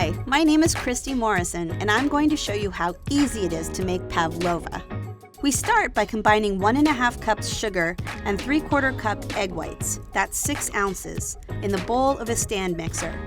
Hi, my name is Christy Morrison, and I'm going to show you how easy it is to make pavlova. We start by combining 1½ cups sugar and 3/4 cup egg whites, that's 6 ounces, in the bowl of a stand mixer.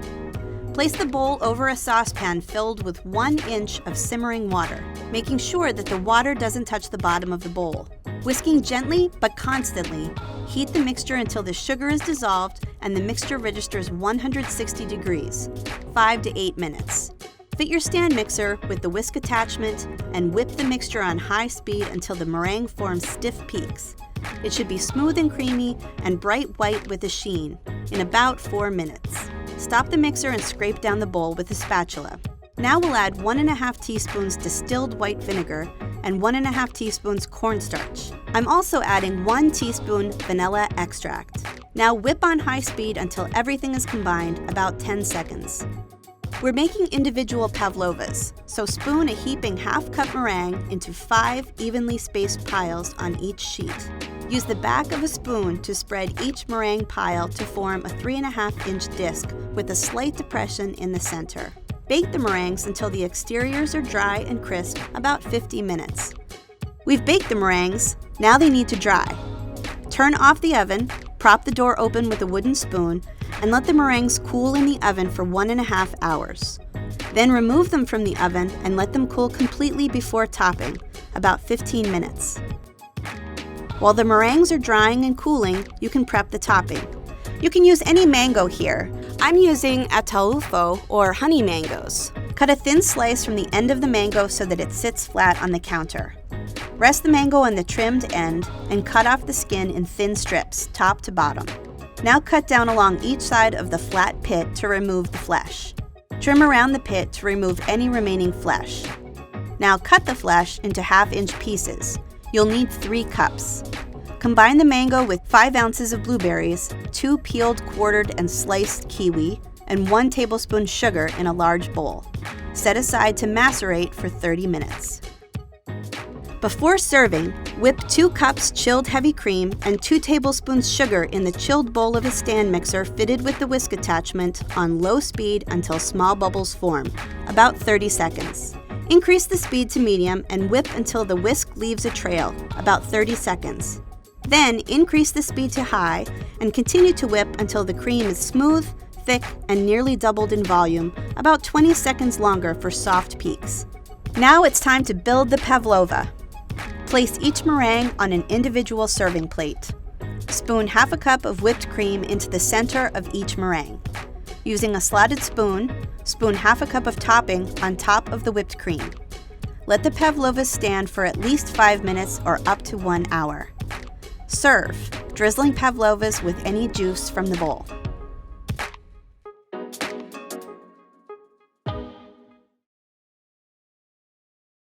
Place the bowl over a saucepan filled with 1 inch of simmering water, making sure that the water doesn't touch the bottom of the bowl. Whisking gently but constantly, heat the mixture until the sugar is dissolved and the mixture registers 160 degrees, 5 to 8 minutes. Fit your stand mixer with the whisk attachment and whip the mixture on high speed until the meringue forms stiff peaks. It should be smooth and creamy and bright white with a sheen in about 4 minutes. Stop the mixer and scrape down the bowl with a spatula. Now we'll add 1½ teaspoons distilled white vinegar and 1½ teaspoons cornstarch. I'm also adding 1 teaspoon vanilla extract. Now whip on high speed until everything is combined, about 10 seconds. We're making individual pavlovas, so spoon a heaping ½ cup meringue into 5 evenly spaced piles on each sheet. Use the back of a spoon to spread each meringue pile to form a 3½ inch disc with a slight depression in the center. Bake the meringues until the exteriors are dry and crisp, about 50 minutes. We've baked the meringues, now they need to dry. Turn off the oven, prop the door open with a wooden spoon, and let the meringues cool in the oven for 1½ hours. Then remove them from the oven and let them cool completely before topping, about 15 minutes. While the meringues are drying and cooling, you can prep the topping. You can use any mango here. I'm using ataulfo or honey mangoes. Cut a thin slice from the end of the mango so that it sits flat on the counter. Rest the mango on the trimmed end and cut off the skin in thin strips, top to bottom. Now cut down along each side of the flat pit to remove the flesh. Trim around the pit to remove any remaining flesh. Now cut the flesh into ½ pieces. You'll need 3 cups. Combine the mango with 5 ounces of blueberries, 2 peeled, quartered, and sliced kiwi, and 1 tablespoon sugar in a large bowl. Set aside to macerate for 30 minutes. Before serving, whip 2 cups chilled heavy cream and 2 tablespoons sugar in the chilled bowl of a stand mixer fitted with the whisk attachment on low speed until small bubbles form, about 30 seconds. Increase the speed to medium and whip until the whisk leaves a trail, about 30 seconds. Then increase the speed to high and continue to whip until the cream is smooth, thick, and nearly doubled in volume, about 20 seconds longer for soft peaks. Now it's time to build the pavlova. Place each meringue on an individual serving plate. Spoon ½ cup of whipped cream into the center of each meringue. Using a slotted spoon, spoon ½ cup of topping on top of the whipped cream. Let the pavlovas stand for at least 5 minutes or up to 1 hour. Serve, drizzling pavlovas with any juice from the bowl.